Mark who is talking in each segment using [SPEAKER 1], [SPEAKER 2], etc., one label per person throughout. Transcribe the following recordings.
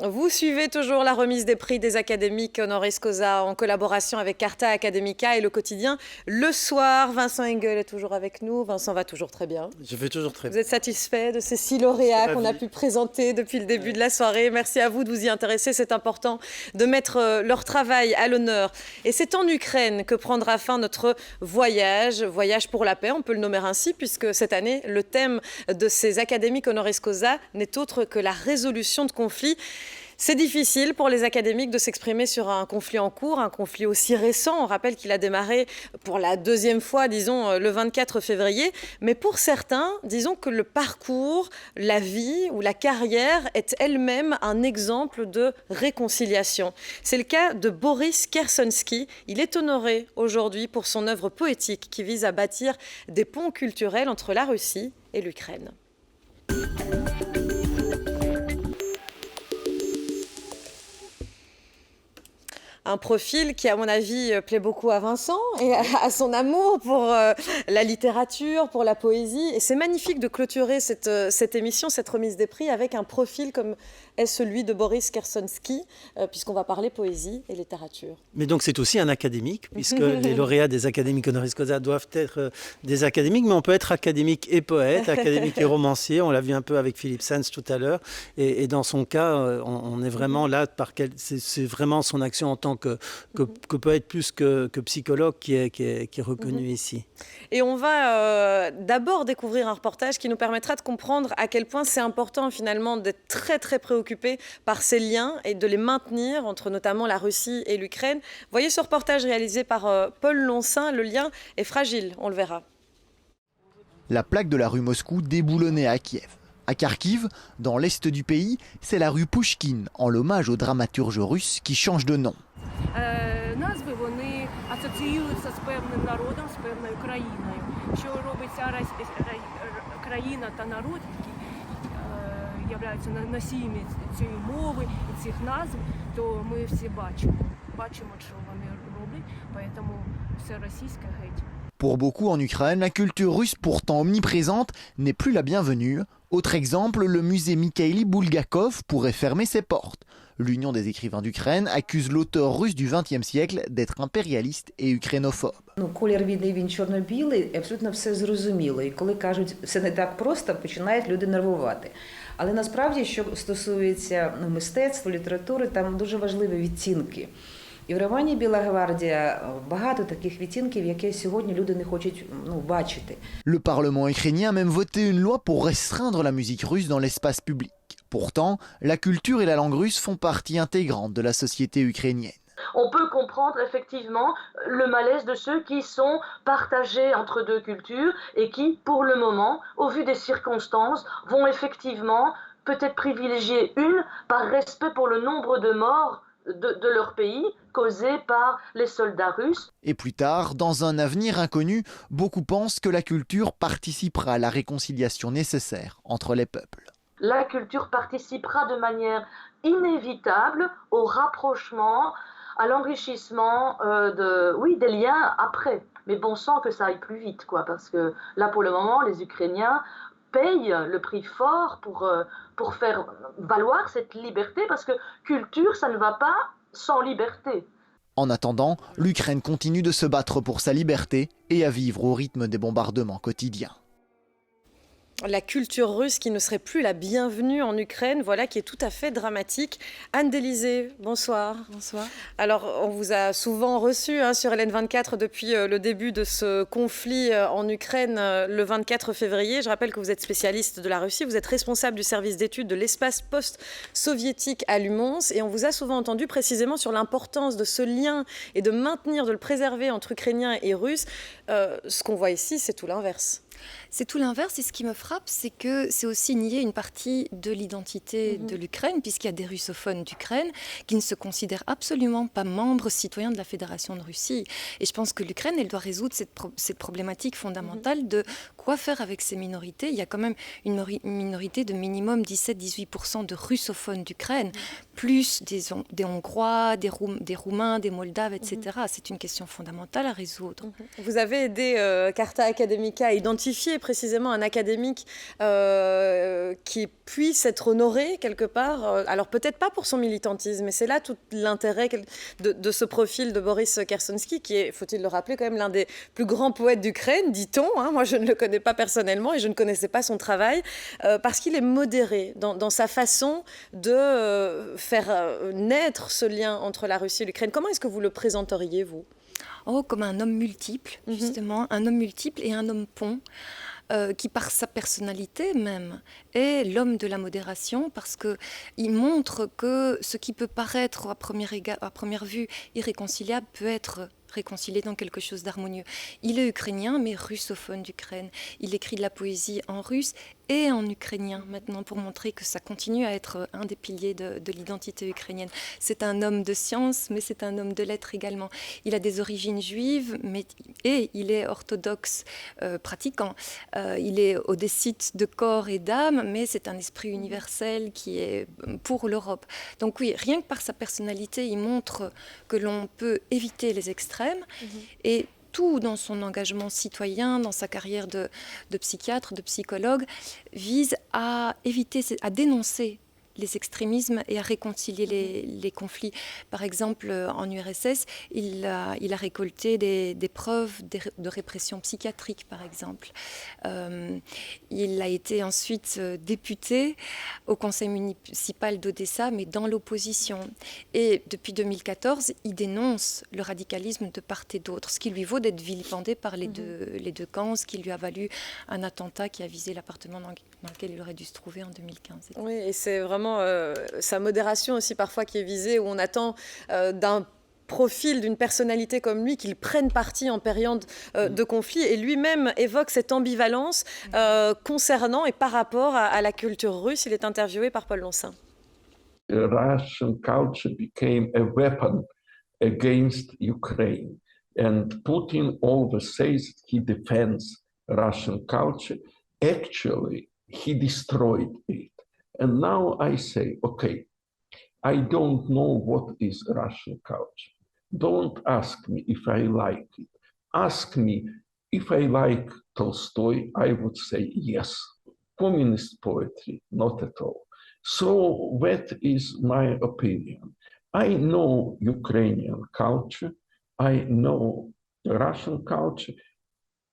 [SPEAKER 1] Vous suivez toujours la remise des prix des académiques honoris causa en collaboration avec Carta Academica et le quotidien Le Soir. Vincent Engel est toujours avec nous. Vincent va toujours très bien.
[SPEAKER 2] Je vais toujours très
[SPEAKER 1] Vous
[SPEAKER 2] bien.
[SPEAKER 1] êtes satisfait de ces 6 lauréats qu'on a pu présenter depuis le début de la soirée? Merci à vous de vous y intéresser. C'est important de mettre leur travail à l'honneur. Et c'est en Ukraine que prendra fin notre voyage. Voyage pour la paix, on peut le nommer ainsi, puisque cette année, le thème de ces académiques honoris causa n'est autre que la résolution de conflits. C'est difficile pour les académiques de s'exprimer sur un conflit en cours, un conflit aussi récent. On rappelle qu'il a démarré pour la deuxième fois, disons, le 24 février. Mais pour certains, disons que le parcours, la vie ou la carrière est elle-même un exemple de réconciliation. C'est le cas de Boris Kersonsky. Il est honoré aujourd'hui pour son œuvre poétique qui vise à bâtir des ponts culturels entre la Russie et l'Ukraine. Un profil qui, à mon avis, plaît beaucoup à Vincent et à son amour pour la littérature, pour la poésie. Et c'est magnifique de clôturer cette émission, cette remise des prix, avec un profil comme est celui de Boris Kersonsky, puisqu'on va parler poésie et littérature.
[SPEAKER 2] Mais donc c'est aussi un académique, puisque les lauréats des académiques honoris causa doivent être des académiques, mais on peut être académique et poète, académique et romancier. On l'a vu un peu avec Philippe Sands tout à l'heure. Et dans son cas, on est vraiment là, c'est vraiment son action en tant que poète plus que psychologue qui est reconnu ici.
[SPEAKER 1] Et on va d'abord découvrir un reportage qui nous permettra de comprendre à quel point c'est important finalement d'être très très préoccupé par ces liens et de les maintenir entre notamment la Russie et l'Ukraine. Voyez ce reportage réalisé par Paul Loncin, le lien est fragile, on le verra.
[SPEAKER 3] La plaque de la rue Moscou déboulonnée à Kiev. À Kharkiv, dans l'est du pays, c'est la rue Pouchkine, en l'hommage au dramaturge russe qui change de nom.
[SPEAKER 4] Назви вони асоціюються з певним народом, з певною країною. Що робить ця країна та народ, які являються носіями цієї мови і цих назв, то ми всі бачимо, що вони роблять, тому все російське геть.
[SPEAKER 3] Pour beaucoup en Ukraine, la culture russe, pourtant omniprésente, n'est plus la bienvenue. Autre exemple, le musée Mikhaïli Bulgakov pourrait fermer ses portes. L'Union des écrivains d'Ukraine accuse l'auteur russe du XXe siècle d'être impérialiste et ukrainophobe.
[SPEAKER 5] Колір війни, він чорно-білий, абсолютно все зрозуміло. І коли кажуть, все не так просто, починають люди нервувати. Але насправді, що стосується мистецтва, літератури, там дуже важливі відтінки. І в романі «Біла гвардія» багато таких відтінків, які сьогодні люди не хочуть бачити.
[SPEAKER 3] Le Parlement ukrainien a même voté une loi pour restreindre la musique russe dans l'espace public. Pourtant, la culture et la langue russe font partie intégrante de la société ukrainienne.
[SPEAKER 6] On peut comprendre effectivement le malaise de ceux qui sont partagés entre deux cultures et qui, pour le moment, au vu des circonstances, vont effectivement peut-être privilégier une par respect pour le nombre de morts de leur pays causés par les soldats russes.
[SPEAKER 3] Et plus tard, dans un avenir inconnu, beaucoup pensent que la culture participera à la réconciliation nécessaire entre les peuples.
[SPEAKER 6] La culture participera de manière inévitable au rapprochement, à l'enrichissement des liens après. Mais bon sang que ça aille plus vite, parce que là, pour le moment, les Ukrainiens payent le prix fort pour faire valoir cette liberté, parce que culture, ça ne va pas sans liberté.
[SPEAKER 3] En attendant, l'Ukraine continue de se battre pour sa liberté et à vivre au rythme des bombardements quotidiens.
[SPEAKER 1] La culture russe qui ne serait plus la bienvenue en Ukraine, voilà qui est tout à fait dramatique. Anne Délysée, bonsoir.
[SPEAKER 7] Bonsoir.
[SPEAKER 1] Alors, on vous a souvent reçu sur LN24 depuis le début de ce conflit en Ukraine le 24 février. Je rappelle que vous êtes spécialiste de la Russie, vous êtes responsable du service d'études de l'espace post-soviétique à l'UMONS et on vous a souvent entendu précisément sur l'importance de ce lien et de maintenir, de le préserver entre Ukrainiens et Russes. Ce qu'on voit ici, c'est tout l'inverse.
[SPEAKER 7] C'est tout l'inverse et ce qui me frappe, c'est que c'est aussi nier une partie de l'identité de l'Ukraine, puisqu'il y a des russophones d'Ukraine qui ne se considèrent absolument pas membres citoyens de la Fédération de Russie. Et je pense que l'Ukraine, elle doit résoudre cette problématique fondamentale de quoi faire avec ces minorités. Il y a quand même une minorité de minimum 17-18% de russophones d'Ukraine, plus des Hongrois, des Roumains, des Moldaves, etc. C'est une question fondamentale à résoudre.
[SPEAKER 1] Vous avez aidé Carta Academica à identifier identifier précisément un académique qui puisse être honoré quelque part. Alors peut-être pas pour son militantisme, mais c'est là tout l'intérêt de ce profil de Boris Kersonski, qui est, faut-il le rappeler, quand même l'un des plus grands poètes d'Ukraine, dit-on. Moi, je ne le connais pas personnellement et je ne connaissais pas son travail, parce qu'il est modéré dans sa façon de faire naître ce lien entre la Russie et l'Ukraine. Comment est-ce que vous le présenteriez, vous ?
[SPEAKER 7] Oh, comme un homme multiple, justement, un homme multiple et un homme pont. Qui par sa personnalité même est l'homme de la modération, parce qu'il montre que ce qui peut paraître à première vue irréconciliable peut être réconcilié dans quelque chose d'harmonieux. Il est ukrainien, mais russophone d'Ukraine. Il écrit de la poésie en russe et en ukrainien maintenant, pour montrer que ça continue à être un des piliers de l'identité ukrainienne. C'est un homme de science, mais c'est un homme de lettres également. Il a des origines juives, et il est orthodoxe pratiquant. Il est odessite de corps et d'âme, mais c'est un esprit universel qui est pour l'Europe. Donc oui, rien que par sa personnalité, il montre que l'on peut éviter les extrêmes, et tout dans son engagement citoyen, dans sa carrière de psychiatre, de psychologue, vise à éviter, à dénoncer les extrémismes et à réconcilier les conflits. Par exemple, en URSS, il a récolté des preuves de répression psychiatrique, par exemple. Il a été ensuite député au conseil municipal d'Odessa, mais dans l'opposition. Et depuis 2014, il dénonce le radicalisme de part et d'autre, ce qui lui vaut d'être vilipendé par les deux camps, ce qui lui a valu un attentat qui a visé l'appartement dans lequel il aurait dû se trouver en 2015.
[SPEAKER 1] Oui, et c'est vraiment sa modération aussi parfois qui est visée, où on attend d'un profil, d'une personnalité comme lui, qu'il prenne parti en période de conflit, et lui-même évoque cette ambivalence concernant et par rapport à la culture russe. Il est interviewé par Paul Loncin.
[SPEAKER 8] Russian culture became a weapon against Ukraine, and Putin always says he defends Russian culture. Actually, he destroyed it. And now I say, okay, I don't know what is Russian culture. Don't ask me if I like it. Ask me if I like Tolstoy, I would say yes. Communist poetry, not at all. So that is my opinion. I know Ukrainian culture. I know Russian culture.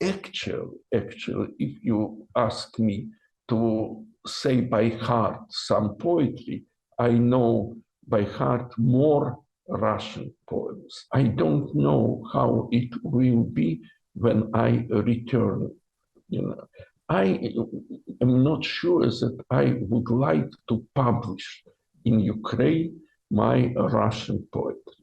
[SPEAKER 8] Actually, if you ask me to say by heart some poetry, I know by heart more Russian poems. I don't know how it will be when I return. I am not sure that I would like to publish in Ukraine my Russian poetry.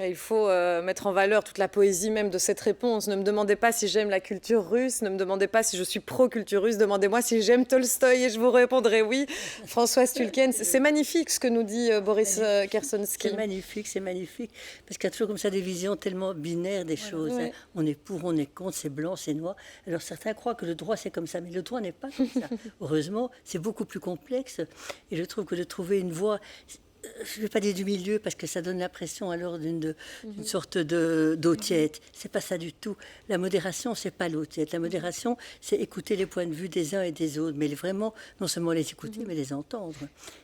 [SPEAKER 1] Et il faut mettre en valeur toute la poésie même de cette réponse. Ne me demandez pas si j'aime la culture russe, ne me demandez pas si je suis pro-culture russe, demandez-moi si j'aime Tolstoï et je vous répondrai oui. Françoise Tulkens, c'est magnifique ce que nous dit Boris Kersonski.
[SPEAKER 9] C'est magnifique, parce qu'il y a toujours comme ça des visions tellement binaires des choses. Ouais. On est pour, on est contre, c'est blanc, c'est noir. Alors certains croient que le droit c'est comme ça, mais le droit n'est pas comme ça. Heureusement, c'est beaucoup plus complexe, et je trouve que de trouver une voie... Je ne vais pas dire du milieu parce que ça donne l'impression alors d'une sorte d'eau tiède. C'est pas ça du tout. La modération, c'est pas l'eau tiède. La modération, c'est écouter les points de vue des uns et des autres, mais vraiment non seulement les écouter, mais les entendre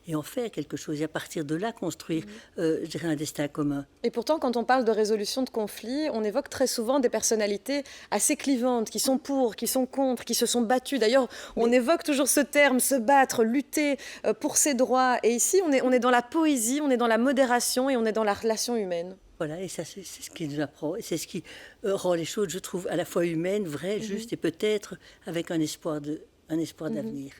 [SPEAKER 9] et en faire quelque chose. Et à partir de là, construire, je dirais, un destin commun.
[SPEAKER 1] Et pourtant, quand on parle de résolution de conflits, on évoque très souvent des personnalités assez clivantes, qui sont pour, qui sont contre, qui se sont battues. D'ailleurs, on évoque toujours ce terme, se battre, lutter pour ses droits. Et ici, on est dans la poésie, on est dans la modération et on est dans la relation humaine.
[SPEAKER 9] Voilà, et ça, c'est ce qui nous apprend. Et c'est ce qui rend les choses, je trouve, à la fois humaines, vraies, justes, et peut-être avec un espoir d'avenir.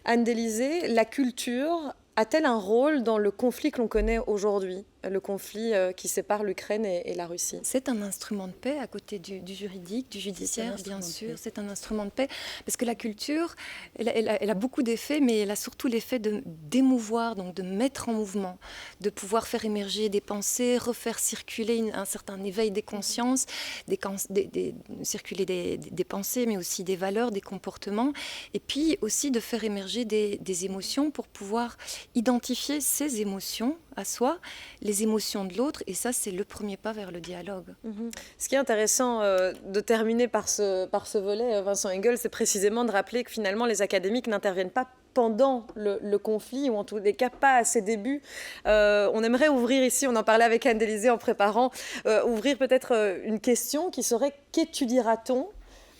[SPEAKER 1] Anne Delizé, la culture a-t-elle un rôle dans le conflit que l'on connaît aujourd'hui, le conflit qui sépare l'Ukraine et la Russie?
[SPEAKER 7] C'est un instrument de paix à côté du juridique, du judiciaire, bien sûr. C'est un instrument de paix parce que la culture, elle a beaucoup d'effets, mais elle a surtout l'effet d'émouvoir, donc de mettre en mouvement, de pouvoir faire émerger des pensées, refaire circuler un certain éveil des consciences, circuler des pensées, mais aussi des valeurs, des comportements, et puis aussi de faire émerger des émotions pour pouvoir identifier ses émotions à soi, les émotions de l'autre, et ça, c'est le premier pas vers le dialogue.
[SPEAKER 1] Ce qui est intéressant de terminer par ce volet, Vincent Engel, c'est précisément de rappeler que finalement, les académiques n'interviennent pas pendant le conflit, ou en tous les cas pas à ses débuts. On aimerait ouvrir ici, on en parlait avec Anne-Élysée en préparant, ouvrir peut-être une question qui serait « qu'étudiera-t-on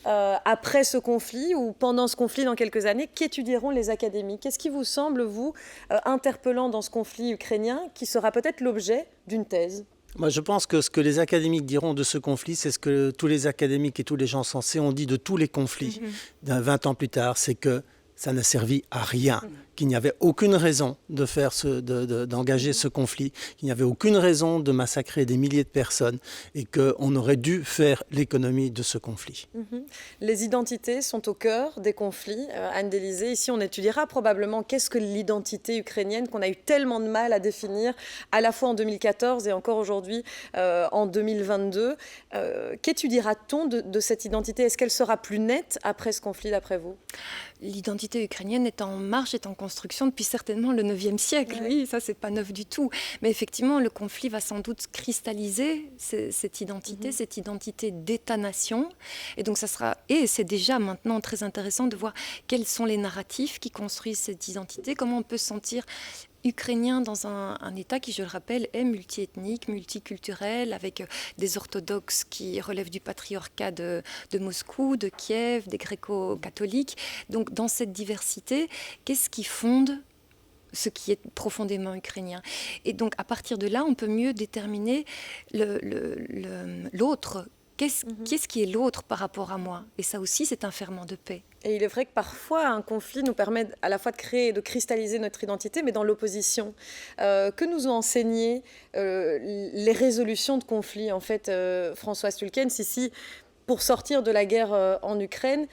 [SPEAKER 1] après ce conflit ou pendant ce conflit dans quelques années, qu'étudieront les académiques? Qu'est-ce qui vous semble, vous, interpellant dans ce conflit ukrainien, qui sera peut-être l'objet d'une thèse?
[SPEAKER 2] Moi, je pense que ce que les académiques diront de ce conflit, c'est ce que tous les académiques et tous les gens sensés ont dit de tous les conflits 20 ans plus tard, c'est que ça n'a servi à rien, qu'il n'y avait aucune raison d'engager ce conflit, qu'il n'y avait aucune raison de massacrer des milliers de personnes et qu'on aurait dû faire l'économie de ce conflit.
[SPEAKER 1] Les identités sont au cœur des conflits. Anne-Élysée, ici on étudiera probablement qu'est-ce que l'identité ukrainienne qu'on a eu tellement de mal à définir à la fois en 2014 et encore aujourd'hui en 2022. Qu'étudiera-t-on de cette identité? Est-ce qu'elle sera plus nette après ce conflit d'après vous?
[SPEAKER 7] L'identité ukrainienne est en marche, est en construction depuis certainement le 9e siècle. Oui, ça, c'est pas neuf du tout. Mais effectivement, le conflit va sans doute cristalliser cette identité d'État-nation. Et donc, ça sera, et c'est déjà maintenant très intéressant de voir quels sont les narratifs qui construisent cette identité, comment on peut se sentir ukrainien dans un État qui, je le rappelle, est multiethnique, multiculturel, avec des orthodoxes qui relèvent du patriarcat de Moscou, de Kiev, des gréco-catholiques. Donc, dans cette diversité, qu'est-ce qui fonde ce qui est profondément ukrainien? Et donc, à partir de là, on peut mieux déterminer l'autre. Qu'est-ce qui est l'autre par rapport à moi? Et ça aussi, c'est un ferment de paix.
[SPEAKER 1] Et il est vrai que parfois, un conflit nous permet à la fois de créer et de cristalliser notre identité, mais dans l'opposition. Que nous ont enseigné les résolutions de conflits, en fait, Françoise Tulkens, ici, pour sortir de la guerre en Ukraine?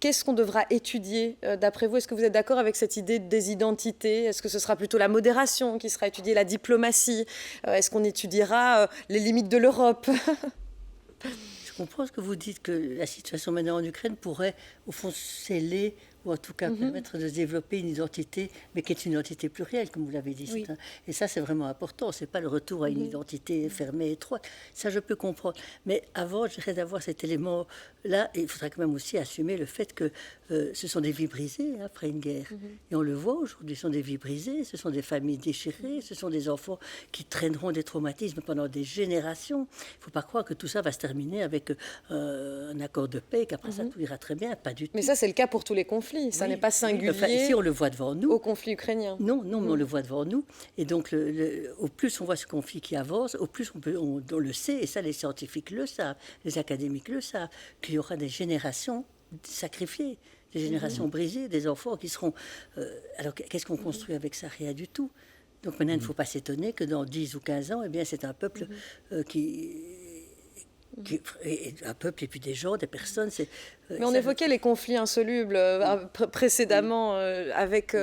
[SPEAKER 1] Qu'est-ce qu'on devra étudier d'après vous? Est-ce que vous êtes d'accord avec cette idée des identités? Est-ce que ce sera plutôt la modération qui sera étudiée, la diplomatie? Est-ce qu'on étudiera les limites de l'Europe?
[SPEAKER 9] Je comprends ce que vous dites, que la situation maintenant en Ukraine pourrait, au fond, sceller ou en tout cas permettre de développer une identité, mais qui est une identité plurielle, comme vous l'avez dit.
[SPEAKER 7] Oui.
[SPEAKER 9] Et ça, c'est vraiment important. Ce n'est pas le retour à une identité fermée, étroite. Ça, je peux comprendre. Mais avant, je dirais d'avoir cet élément-là, il faudrait quand même aussi assumer le fait que ce sont des vies brisées après une guerre. Et on le voit aujourd'hui, ce sont des vies brisées, ce sont des familles déchirées, ce sont des enfants qui traîneront des traumatismes pendant des générations. Il ne faut pas croire que tout ça va se terminer avec un accord de paix, qu'après ça, tout ira très bien. Pas du tout.
[SPEAKER 1] Mais ça, c'est le cas pour tous les conflits. Ça n'est pas singulier
[SPEAKER 9] ici, on le voit devant nous.
[SPEAKER 1] Au conflit ukrainien.
[SPEAKER 9] Non, mais on le voit devant nous. Et donc, au plus on voit ce conflit qui avance, au plus on le sait, et ça, les scientifiques le savent, les académiques le savent, qu'il y aura des générations sacrifiées, des générations brisées, des enfants qui seront... alors, qu'est-ce qu'on construit avec ça? Rien du tout. Donc maintenant, il ne faut pas s'étonner que dans 10 ou 15 ans, eh bien, c'est un peuple un peuple et puis des gens, des personnes.
[SPEAKER 1] Mais on évoquait les conflits insolubles précédemment avec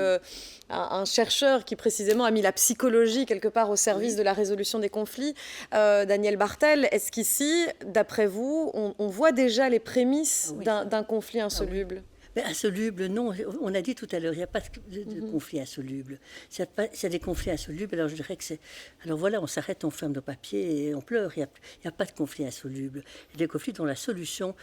[SPEAKER 1] un chercheur qui précisément a mis la psychologie quelque part au service de la résolution des conflits. Daniel Bartel, est-ce qu'ici, d'après vous, on voit déjà les prémices d'un conflit insoluble?
[SPEAKER 9] Mais insoluble, non. On a dit tout à l'heure, il n'y a pas de conflit insoluble. S'il y a des conflits insolubles, alors je dirais que c'est... Alors voilà, on s'arrête, on ferme nos papiers et on pleure. Il n'y a pas de conflit insoluble. Il y a des conflits dont la solution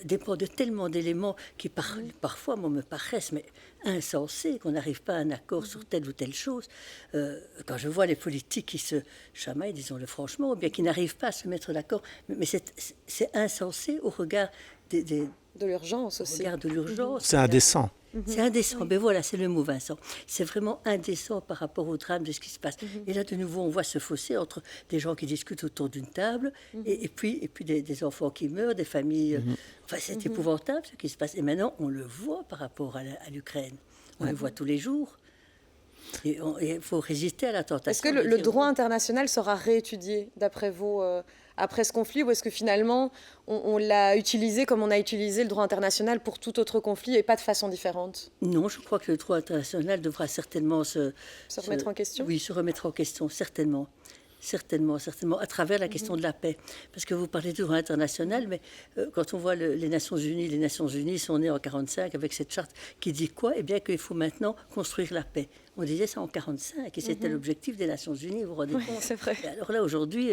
[SPEAKER 9] dépend de tellement d'éléments qui parfois me paraissent mais insensés, qu'on n'arrive pas à un accord sur telle ou telle chose. Quand je vois les politiques qui se chamaillent, disons-le franchement, ou bien qui n'arrivent pas à se mettre d'accord, mais c'est insensé au regard
[SPEAKER 1] de l'urgence aussi.
[SPEAKER 9] Regarde de l'urgence.
[SPEAKER 2] C'est indécent.
[SPEAKER 9] C'est indécent. Oui. Ben voilà, c'est le mot, Vincent. C'est vraiment indécent par rapport au drame de ce qui se passe. Et là, de nouveau, on voit ce fossé entre des gens qui discutent autour d'une table et puis des enfants qui meurent, des familles. Enfin, c'est épouvantable ce qui se passe. Et maintenant, on le voit par rapport à l'Ukraine. On le voit tous les jours. Et il faut résister à la tentation.
[SPEAKER 1] Est-ce que le droit international sera réétudié, d'après vous, après ce conflit, ou est-ce que finalement on l'a utilisé comme on a utilisé le droit international pour tout autre conflit et pas de façon différente?
[SPEAKER 9] Non, je crois que le droit international devra certainement se
[SPEAKER 1] remettre en question.
[SPEAKER 9] Oui, se remettre en question, certainement. Certainement, certainement, à travers la question de la paix. Parce que vous parlez du droit international, mais quand on voit les Nations Unies sont nées en 1945 avec cette charte qui dit quoi? Eh bien qu'il faut maintenant construire la paix. On disait ça en 1945 et c'était l'objectif des Nations Unies, vous vous rendez compte?
[SPEAKER 1] C'est vrai.
[SPEAKER 9] Et alors là, aujourd'hui,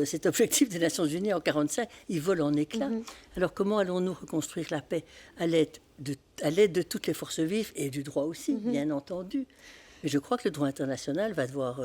[SPEAKER 9] cet objectif des Nations Unies en 1945, il vole en éclats. Alors comment allons-nous reconstruire la paix? À l'aide de toutes les forces vives et du droit aussi, bien entendu. Et je crois que le droit international va devoir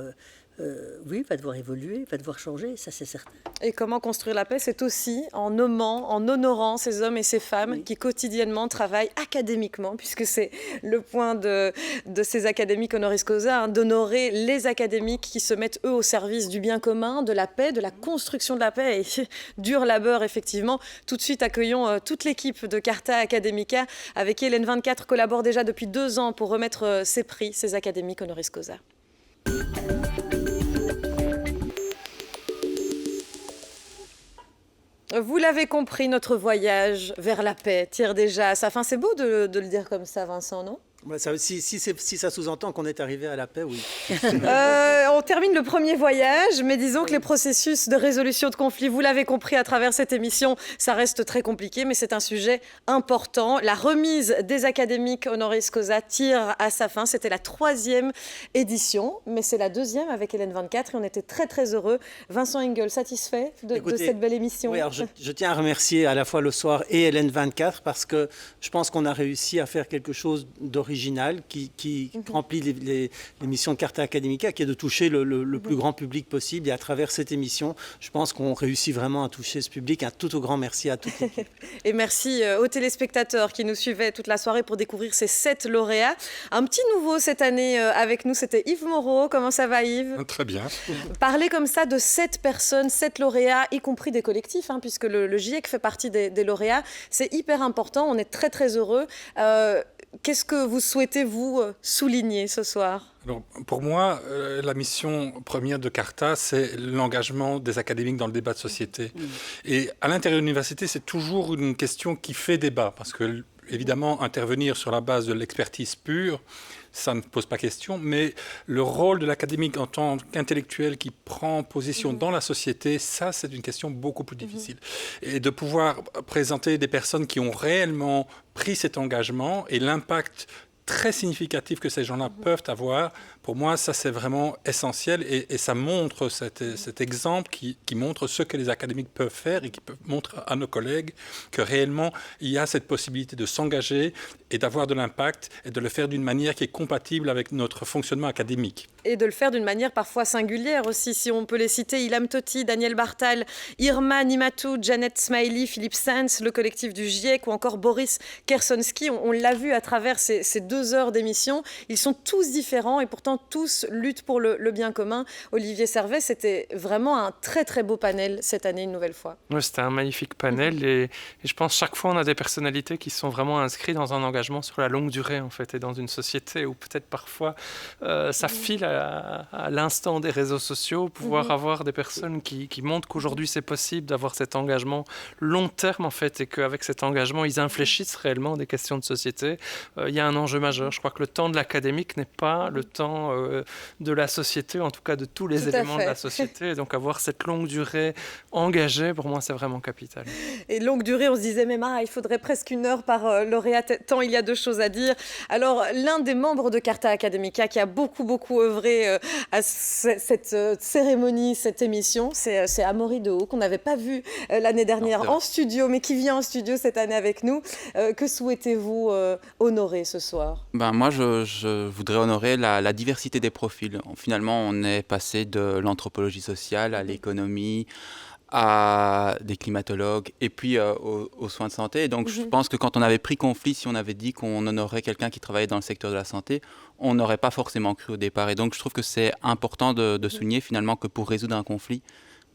[SPEAKER 9] évoluer, va devoir changer, ça c'est certain.
[SPEAKER 1] Et comment construire la paix? C'est aussi en nommant, en honorant ces hommes et ces femmes qui quotidiennement travaillent académiquement, puisque c'est le point de ces académiques honoris causa, d'honorer les académiques qui se mettent eux au service du bien commun, de la paix, de la construction de la paix, et dur labeur effectivement. Tout de suite accueillons toute l'équipe de Carta Academica, avec qui Hélène 24 collabore déjà depuis 2 ans pour remettre ces prix, ces académiques honoris causa. Vous l'avez compris, notre voyage vers la paix tire déjà à sa fin. C'est beau de le dire comme ça, Vincent, non?
[SPEAKER 2] Si ça sous-entend qu'on est arrivé à la paix, oui.
[SPEAKER 1] On termine le premier voyage, mais disons que les processus de résolution de conflits, vous l'avez compris à travers cette émission, ça reste très compliqué, mais c'est un sujet important. La remise des académiques honoris causa tire à sa fin. C'était la 3e édition, mais c'est la 2e avec Hélène 24 et on était très très heureux. Vincent Engel, satisfait de cette belle émission?
[SPEAKER 2] Oui, alors je tiens à remercier à la fois le soir et Hélène 24 parce que je pense qu'on a réussi à faire quelque chose d'original qui remplit les missions de Carta Academica, qui est de toucher le plus grand public possible. Et à travers cette émission, je pense qu'on réussit vraiment à toucher ce public. Un tout au grand merci à toute l'équipe.
[SPEAKER 1] Et merci aux téléspectateurs qui nous suivaient toute la soirée pour découvrir ces 7 lauréats. Un petit nouveau cette année avec nous, c'était Yves Moreau. Comment ça va, Yves?
[SPEAKER 10] Très bien.
[SPEAKER 1] Parler comme ça de 7 personnes, 7 lauréats, y compris des collectifs, puisque le GIEC fait partie des lauréats, c'est hyper important. On est très très heureux. Qu'est-ce que vous souhaitez, vous, souligner ce soir?
[SPEAKER 10] Alors, pour moi, la mission première de Carta, c'est l'engagement des académiques dans le débat de société. Et à l'intérieur de l'université, c'est toujours une question qui fait débat, parce que, évidemment, intervenir sur la base de l'expertise pure, ça ne pose pas question, mais le rôle de l'académique en tant qu'intellectuel qui prend position dans la société, ça, c'est une question beaucoup plus difficile. Et de pouvoir présenter des personnes qui ont réellement pris cet engagement et l'impact très significatif que ces gens-là peuvent avoir, pour moi, ça c'est vraiment essentiel et ça montre cet exemple qui montre ce que les académiques peuvent faire et qui peut montrer à nos collègues que réellement il y a cette possibilité de s'engager et d'avoir de l'impact et de le faire d'une manière qui est compatible avec notre fonctionnement académique.
[SPEAKER 1] Et de le faire d'une manière parfois singulière aussi, si on peut les citer, Ilham Tohti, Daniel Bartal, Irma Nimatou, Janet Smiley, Philippe Sands, le collectif du GIEC ou encore Boris Kersonski. On l'a vu à travers ces 2 heures d'émission, ils sont tous différents et pourtant tous luttent pour le bien commun. Olivier Servet, c'était vraiment un très très beau panel cette année une nouvelle fois.
[SPEAKER 11] Oui, c'était un magnifique panel et je pense chaque fois on a des personnalités qui sont vraiment inscrites dans un engagement sur la longue durée en fait et dans une société où peut-être parfois ça file à l'instant des réseaux sociaux, pouvoir avoir des personnes qui montrent qu'aujourd'hui c'est possible d'avoir cet engagement long terme en fait et qu'avec cet engagement ils infléchissent réellement des questions de société. Il y a un enjeu majeur. Je crois que le temps de l'académique n'est pas le temps de la société, en tout cas de tous les éléments de la société. Et donc avoir cette longue durée engagée, pour moi, c'est vraiment capital.
[SPEAKER 1] Et longue durée, on se disait même, il faudrait presque 1 heure par lauréat, tant il y a de choses à dire. Alors, l'un des membres de Carta Academica qui a beaucoup œuvré à cette cérémonie, cette émission, c'est Amaury Dehaut, qu'on n'avait pas vu l'année dernière en studio, mais qui vient en studio cette année avec nous. Que souhaitez-vous honorer ce soir?
[SPEAKER 12] Moi, je voudrais honorer la diversité des profils. Finalement, on est passé de l'anthropologie sociale à l'économie, à des climatologues et puis aux soins de santé. Et donc, je pense que quand on avait pris conflit, si on avait dit qu'on honorait quelqu'un qui travaillait dans le secteur de la santé, on n'aurait pas forcément cru au départ. Et donc, je trouve que c'est important de souligner finalement que pour résoudre un conflit,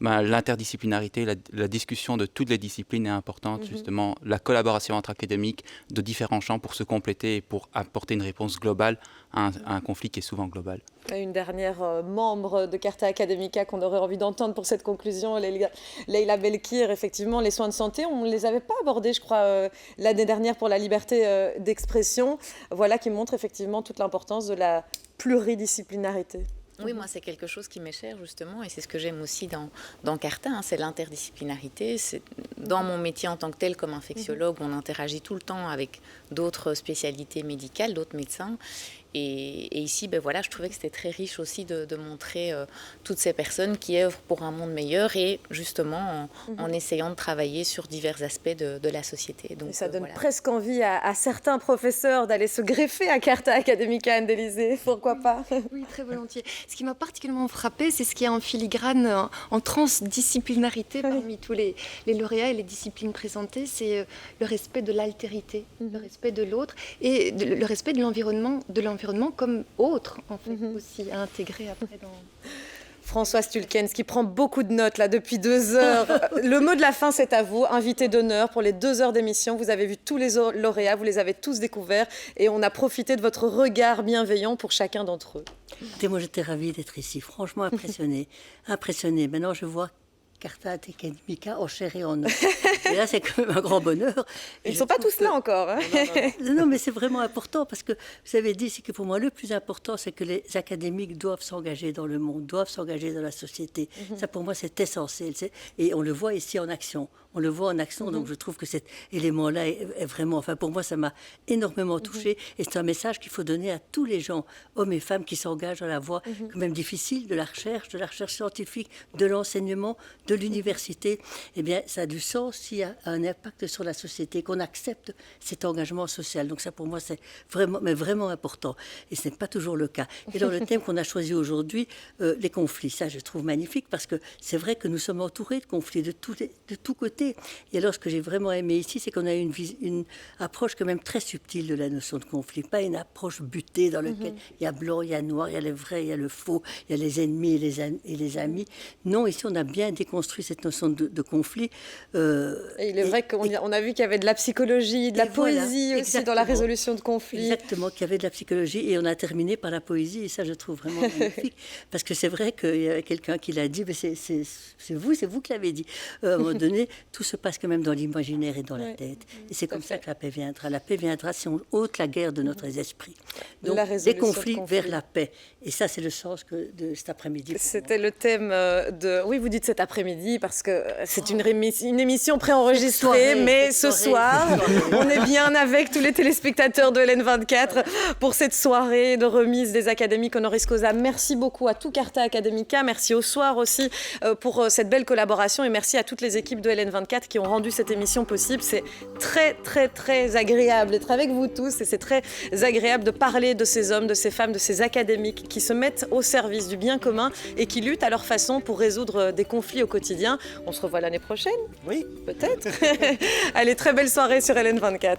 [SPEAKER 12] l'interdisciplinarité, la discussion de toutes les disciplines est importante, justement, la collaboration entre académiques de différents champs pour se compléter et pour apporter une réponse globale à un conflit qui est souvent global.
[SPEAKER 1] Une dernière membre de Carta Academica qu'on aurait envie d'entendre pour cette conclusion, Leïla Belkir, effectivement, les soins de santé, on ne les avait pas abordés, je crois, l'année dernière pour la liberté d'expression. Voilà qui montre effectivement toute l'importance de la pluridisciplinarité.
[SPEAKER 13] Oui, moi, c'est quelque chose qui m'est cher, justement, et c'est ce que j'aime aussi dans Carta, c'est l'interdisciplinarité. Dans mon métier en tant que tel, comme infectiologue, on interagit tout le temps avec d'autres spécialités médicales, d'autres médecins. Et ici, voilà, je trouvais que c'était très riche aussi de montrer toutes ces personnes qui œuvrent pour un monde meilleur et justement en essayant de travailler sur divers aspects de la société. Donc,
[SPEAKER 1] et ça donne presque envie à certains professeurs d'aller se greffer à Carta Academica, Anne-Délisée. Pourquoi pas?
[SPEAKER 7] Oui, très volontiers. Ce qui m'a particulièrement frappée, c'est ce qui est en filigrane, en transdisciplinarité parmi tous les lauréats et les disciplines présentées, c'est le respect de l'altérité, le respect de l'autre et le respect de l'environnement comme autre, en fait, aussi à intégrer après dans...
[SPEAKER 1] Françoise Tulkens qui prend beaucoup de notes là depuis 2 heures. Le mot de la fin, c'est à vous, invité d'honneur pour les 2 heures d'émission. Vous avez vu tous les lauréats, vous les avez tous découverts et on a profité de votre regard bienveillant pour chacun d'entre eux.
[SPEAKER 9] Écoutez, moi, j'étais ravie d'être ici, franchement impressionnée. Maintenant, je vois Carta Academica en chair et en os. Et là, c'est quand même un grand bonheur.
[SPEAKER 1] Ils ne sont pas tous là encore. Hein.
[SPEAKER 9] Non, mais c'est vraiment important parce que vous avez dit, c'est que pour moi, le plus important, c'est que les académiques doivent s'engager dans le monde, doivent s'engager dans la société. Ça, pour moi, c'est essentiel. Et on le voit ici en action. On le voit en action, donc je trouve que cet élément-là est vraiment... Enfin, pour moi, ça m'a énormément touchée. Et c'est un message qu'il faut donner à tous les gens, hommes et femmes, qui s'engagent dans la voie quand même difficile de la recherche scientifique, de l'enseignement, de l'université. Eh bien, ça a du sens s'il y a un impact sur la société, qu'on accepte cet engagement social. Donc ça, pour moi, c'est vraiment important. Et ce n'est pas toujours le cas. Et dans le thème qu'on a choisi aujourd'hui, les conflits, ça, je trouve magnifique, parce que c'est vrai que nous sommes entourés de conflits de tous côtés. Et alors, ce que j'ai vraiment aimé ici, c'est qu'on a une approche quand même très subtile de la notion de conflit. Pas une approche butée dans laquelle il y a blanc, il y a noir, il y a le vrai, il y a le faux, il y a les ennemis et les amis. Non, ici, on a bien déconstruit cette notion de conflit.
[SPEAKER 1] Et il est vrai qu'on a vu qu'il y avait de la psychologie, de la poésie aussi dans la résolution de conflits.
[SPEAKER 9] Exactement, qu'il y avait de la psychologie. Et on a terminé par la poésie. Et ça, je trouve vraiment magnifique. Parce que c'est vrai qu'il y a quelqu'un qui l'a dit, mais c'est vous qui l'avez dit. À un moment donné, tout se passe quand même dans l'imaginaire et dans la tête. Et c'est comme ça que la paix viendra. La paix viendra si on ôte la guerre de notre esprit. Donc, des conflits vers la paix. Et ça, c'est le sens de cet après-midi.
[SPEAKER 1] C'était le thème de... Oui, vous dites cet après-midi parce que c'est une émission préenregistrée, mais ce soir, on est bien avec tous les téléspectateurs de LN24 pour cette soirée de remise des académiques honoris causa. Merci beaucoup à tout Carta Academica. Merci au soir aussi pour cette belle collaboration et merci à toutes les équipes de LN24 qui ont rendu cette émission possible. C'est très, très, très agréable d'être avec vous tous et c'est très agréable de parler de ces hommes, de ces femmes, de ces académiques qui se mettent au service du bien commun et qui luttent à leur façon pour résoudre des conflits au quotidien. On se revoit l'année prochaine?
[SPEAKER 2] Oui.
[SPEAKER 1] Peut-être. Allez, très belle soirée sur LN24.